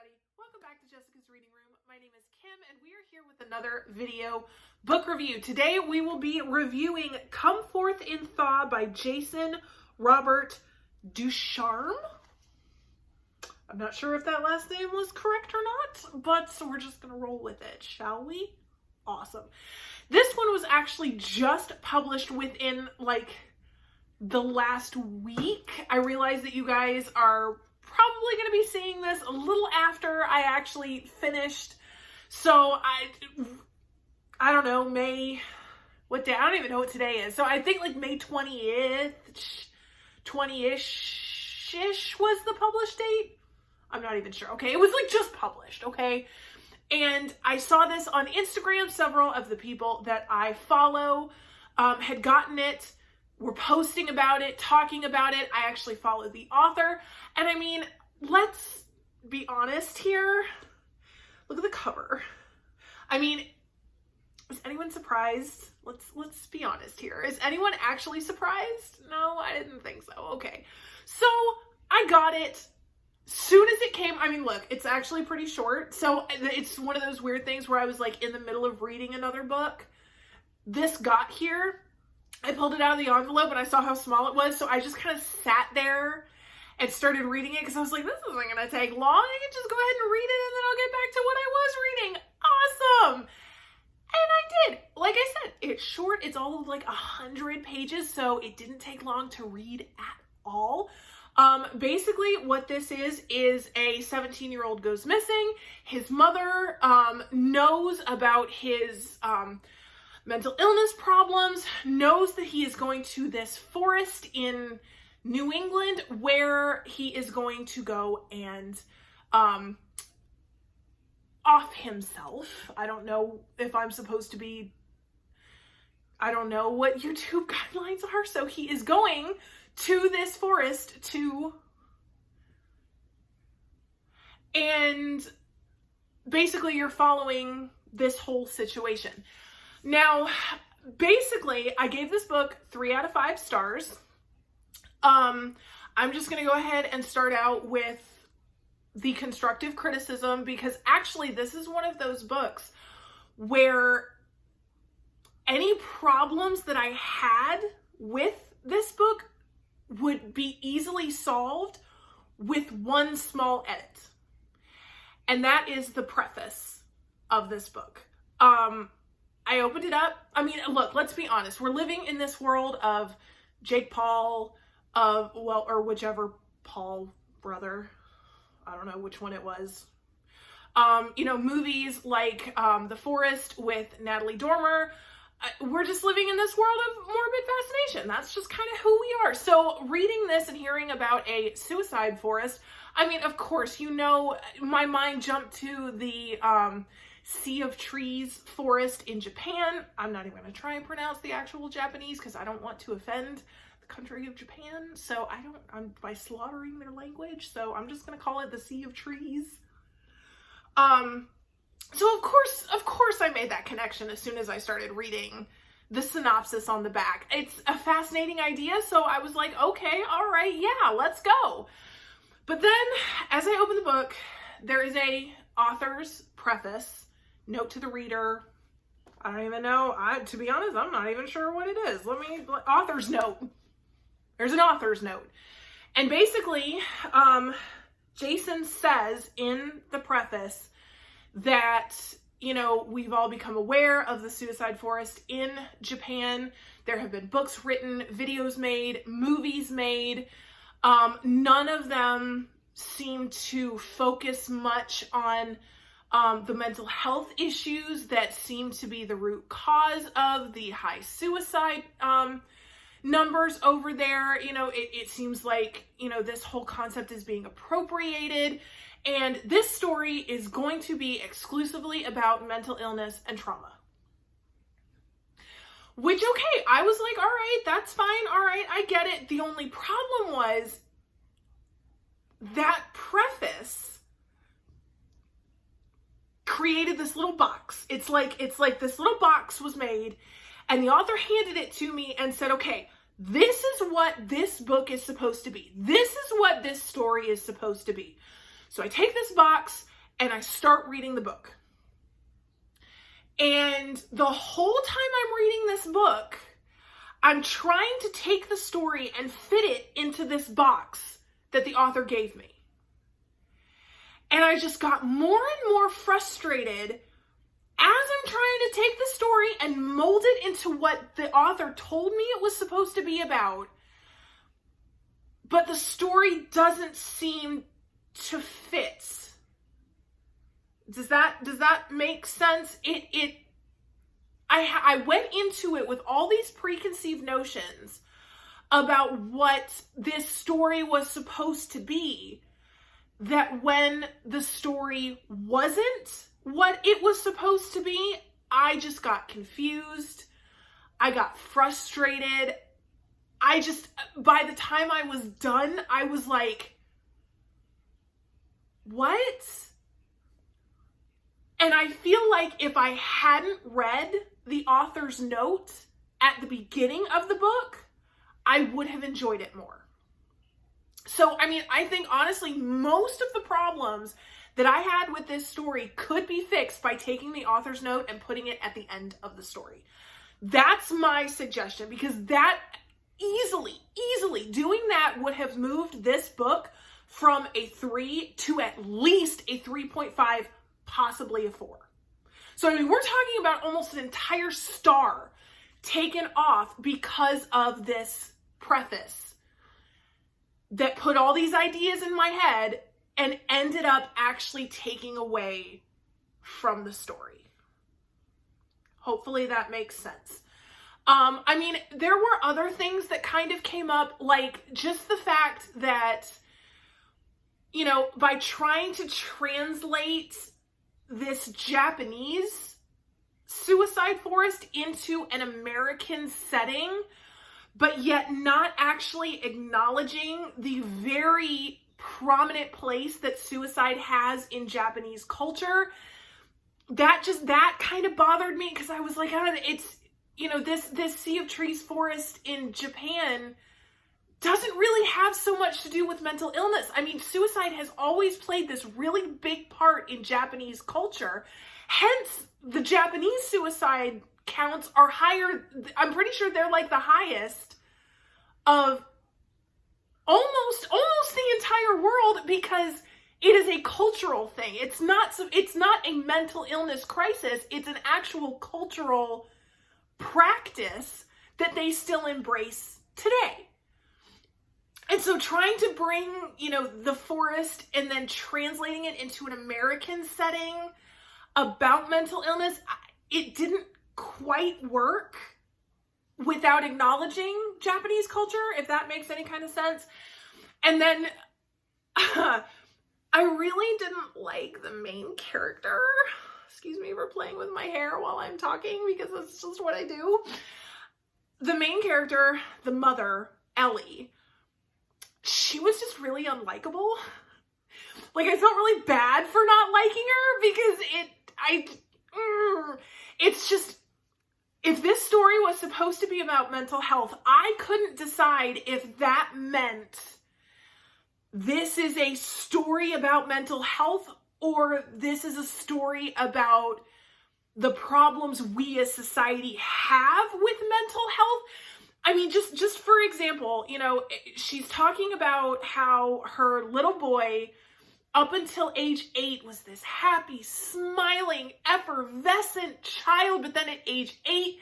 everybody. Welcome back to Jessica's Reading Room. My name is Kim and we are here with another video book review. Today we will be reviewing Come Forth in Thaw by Jayson Robert Ducharme. I'm not sure if that last name was correct or not, but we're just going to roll with it, shall we? Awesome. This one was actually just published within the last week. I realize that you guys are probably going to be seeing this a little after I actually finished. So I don't know, what day? I don't even know what today is. So I think May 20th, 20-ish was the published date. I'm not even sure. Okay. It was just published. Okay. And I saw this on Instagram. Several of the people that I follow had gotten it, were posting about it, talking about it. I actually follow the author. And I mean, let's be honest here. Look at the cover. I mean, is anyone surprised? Let's be honest here. Is anyone actually surprised? No, I didn't think so. Okay. So I got it. Soon as it came, I mean, look, it's actually pretty short. So it's one of those weird things where I was in the middle of reading another book. This got here. I pulled it out of the envelope and I saw how small it was. So I just kind of sat there and started reading it because I was like, this isn't going to take long. I can just go ahead and read it and then I'll get back to what I was reading. Awesome. And I did. Like I said, it's short. It's all of 100 pages. So it didn't take long to read at all. Basically what this is a 17-year-old goes missing. His mother, knows about his, mental illness problems, knows that he is going to this forest in New England where he is going to go and, off himself. I don't know if I'm supposed to be, I don't know what YouTube guidelines are. So he is going to this forest and basically you're following this whole situation. Now, basically, I gave this book 3 out of 5 stars. I'm just going to go ahead and start out with the constructive criticism because actually this is one of those books where any problems that I had with this book would be easily solved with one small edit. And that is the preface of this book. I opened it up. I mean, look, let's be honest. We're living in this world of Jake Paul, or whichever Paul brother. I don't know which one it was. Movies like The Forest with Natalie Dormer. We're just living in this world of morbid fascination. That's just kind of who we are. So reading this and hearing about a suicide forest, I mean, of course, my mind jumped to the Sea of Trees forest in Japan. I'm not even going to try and pronounce the actual Japanese because I don't want to offend the country of Japan. So I'm by slaughtering their language. So I'm just going to call it the Sea of Trees. So of course I made that connection as soon as I started reading the synopsis on the back. It's a fascinating idea. So I was like, okay, all right, yeah, let's go. But then as I open the book, there is a author's preface, note to the reader. I don't even know. To be honest, I'm not even sure what it is. Author's note. There's an author's note. And basically, Jayson says in the preface that, we've all become aware of the suicide forest in Japan. There have been books written, videos made, movies made. None of them seem to focus much on the mental health issues that seem to be the root cause of the high suicide numbers over there. It seems like, this whole concept is being appropriated. And this story is going to be exclusively about mental illness and trauma. Which, okay, I was like, all right, that's fine. All right, I get it. The only problem was that preface created this little box. It's like this little box was made and the author handed it to me and said, okay, this is what this book is supposed to be. This is what this story is supposed to be. So I take this box and I start reading the book. And the whole time I'm reading this book, I'm trying to take the story and fit it into this box that the author gave me. And I just got more and more frustrated as I'm trying to take the story and mold it into what the author told me it was supposed to be about. But the story doesn't seem to fit. Does that make sense? I went into it with all these preconceived notions about what this story was supposed to be, that when the story wasn't what it was supposed to be, I just got confused. I got frustrated. By the time I was done, I was like, what? And I feel like if I hadn't read the author's note at the beginning of the book, I would have enjoyed it more. So, I mean, I think honestly, most of the problems that I had with this story could be fixed by taking the author's note and putting it at the end of the story. That's my suggestion, because that easily doing that would have moved this book from a 3 to at least a 3.5, possibly a 4. So, I mean, we're talking about almost an entire star taken off because of this preface that put all these ideas in my head and ended up actually taking away from the story. Hopefully that makes sense. I mean, there were other things that kind of came up, like just the fact that, you know, by trying to translate this Japanese suicide forest into an American setting, but yet not actually acknowledging the very prominent place that suicide has in Japanese culture, that kind of bothered me, because I was like, I don't know, it's, you know, this Sea of Trees forest in Japan doesn't really have so much to do with mental illness. I mean, suicide has always played this really big part in Japanese culture. Hence, the Japanese suicide counts are higher. I'm pretty sure they're like the highest of almost the entire world, because it is a cultural thing. It's not a mental illness crisis. It's an actual cultural practice that they still embrace today. And so trying to bring, you know, the forest and then translating it into an American setting about mental illness, it didn't quite work without acknowledging Japanese culture, if that makes any kind of sense. And then I really didn't like the main character. Excuse me for playing with my hair while I'm talking, because that's just what I do. The main character, the mother, Ellie, she was just really unlikable. Like, I felt really bad for not liking her, because it's just, if this story was supposed to be about mental health, I couldn't decide if that meant this is a story about mental health or this is a story about the problems we as society have with mental health. I mean, just for example, you know, she's talking about how her little boy, up until age 8, was this happy, smiling, effervescent child. But then at age 8,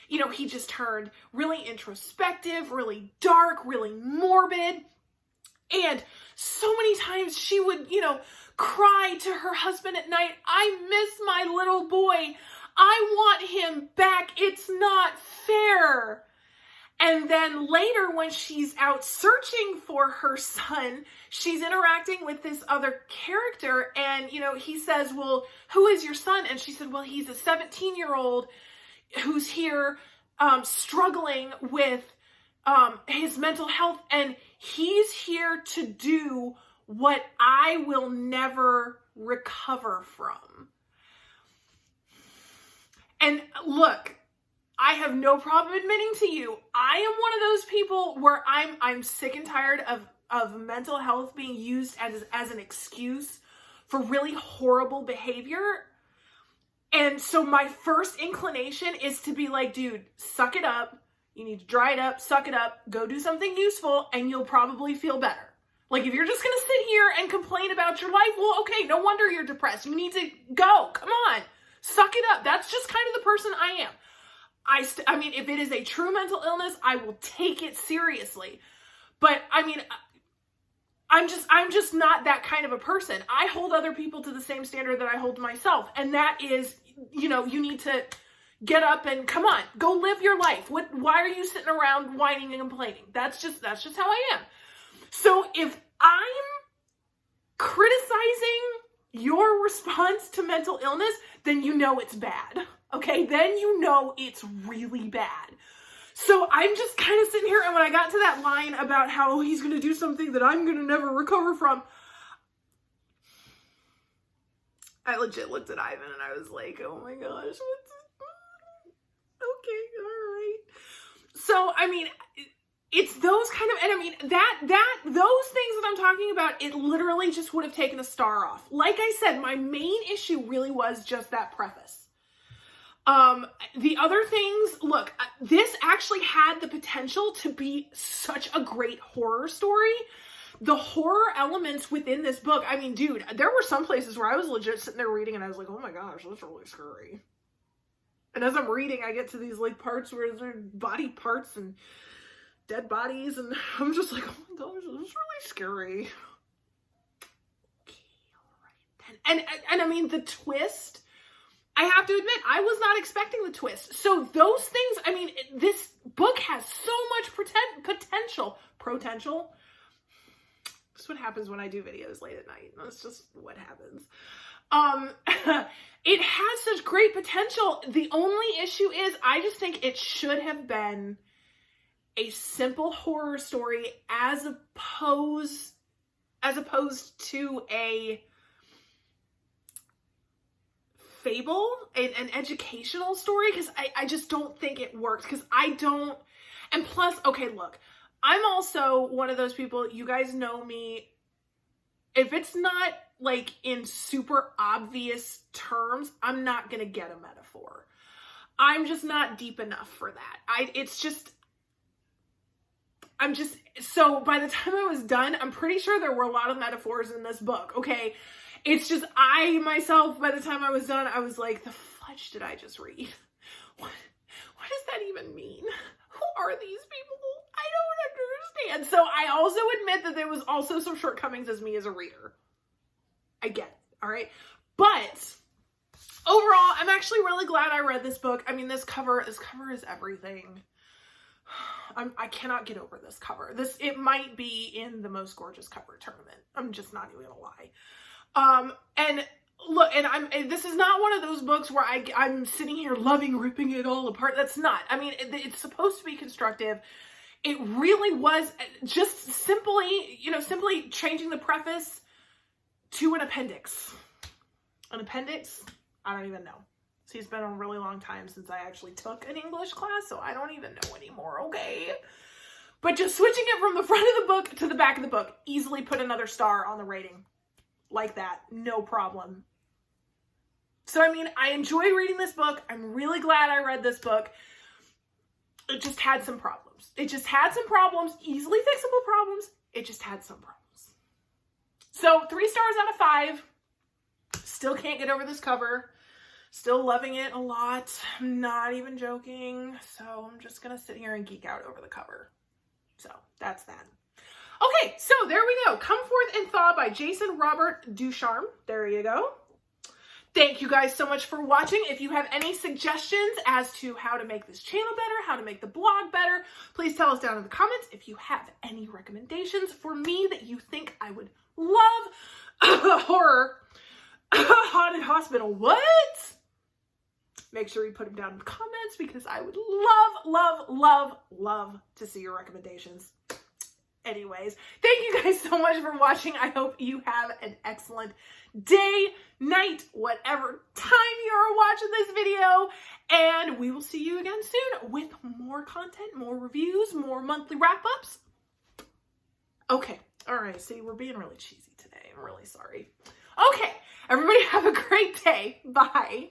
you know, he just turned really introspective, really dark, really morbid. And so many times she would, you know, cry to her husband at night, "I miss my little boy. I want him back. It's not fair." And then later, when she's out searching for her son, she's interacting with this other character. And, you know, he says, "Well, who is your son?" And she said, "Well, he's a 17-year-old who's here struggling with his mental health. And he's here to do what I will never recover from." And look, I have no problem admitting to you, I am one of those people where I'm sick and tired of mental health being used as an excuse for really horrible behavior. And so my first inclination is to be like, dude, suck it up. You need to dry it up, suck it up, go do something useful, and you'll probably feel better. Like, if you're just going to sit here and complain about your life, well, okay, no wonder you're depressed. You need to go. Come on. Suck it up. That's just kind of the person I am. I mean, if it is a true mental illness, I will take it seriously. But, I mean, I'm just not that kind of a person. I hold other people to the same standard that I hold myself. And that is, you know, you need to get up and come on, go live your life. Why are you sitting around whining and complaining? That's just how I am. So if I'm criticizing your response to mental illness, then you know it's bad. Okay? Then you know it's really bad. So I'm just kind of sitting here, and when I got to that line about how he's going to do something that I'm going to never recover from, I legit looked at Ivan and I was like, oh my gosh, what's okay, all right. So, I mean, it's those kind of, and I mean, those things that I'm talking about, it literally just would have taken a star off. Like I said, my main issue really was just that preface. The other things, look, this actually had the potential to be such a great horror story. The horror elements within this book, I mean, dude, there were some places where I was legit sitting there reading and I was like, oh my gosh, that's really scary. And as I'm reading, I get to these like parts where there are body parts and dead bodies, and I'm just like, oh my gosh, this is really scary. Okay, all right. And I mean, the twist, I have to admit, I was not expecting the twist. So those things, I mean, this book has so much potential. That's what happens when I do videos late at night. That's just what happens. It has such great potential. The only issue is I just think it should have been a simple horror story as opposed to a fable, an educational story, because I just don't think it works, because I don't, and plus, okay, look, I'm also one of those people, you guys know me, if it's not like in super obvious terms, I'm not gonna get a metaphor. I'm just not deep enough for that. So by the time I was done, I'm pretty sure there were a lot of metaphors in this book, okay? It's just, I myself, by the time I was done, I was like, the fudge did I just read? What does that even mean? Who are these people? I don't understand. So I also admit that there was also some shortcomings as me as a reader. I get it, all right? But overall, I'm actually really glad I read this book. I mean, this cover is everything. I cannot get over this cover. It might be in the most gorgeous cover tournament. I'm just not even gonna lie. And look, and this is not one of those books where I'm sitting here ripping it all apart. That's not. I mean, it's supposed to be constructive. It really was just simply changing the preface to an appendix. An appendix? I don't even know. See, it's been a really long time since I actually took an English class, so I don't even know anymore, okay? But just switching it from the front of the book to the back of the book, easily put another star on the rating. Like that, no problem. So, I mean, I enjoyed reading this book. I'm really glad I read this book. It just had some problems. Easily fixable problems. It just had some problems. So, 3 stars out of 5. Still can't get over this cover. Still loving it a lot. I'm not even joking. So, I'm just going to sit here and geek out over the cover. So, that's that. Okay, so there we go. Come Forth and Thaw by Jayson Robert Ducharme. There you go. Thank you guys so much for watching. If you have any suggestions as to how to make this channel better, how to make the blog better, please tell us down in the comments. If you have any recommendations for me that you think I would love, horror, haunted hospital, what? Make sure you put them down in the comments because I would love to see your recommendations. Anyways, thank you guys so much for watching. I hope you have an excellent day, night, whatever time you're watching this video. And we will see you again soon with more content, more reviews, more monthly wrap-ups. Okay. All right. See, we're being really cheesy today. I'm really sorry. Okay. Everybody have a great day. Bye.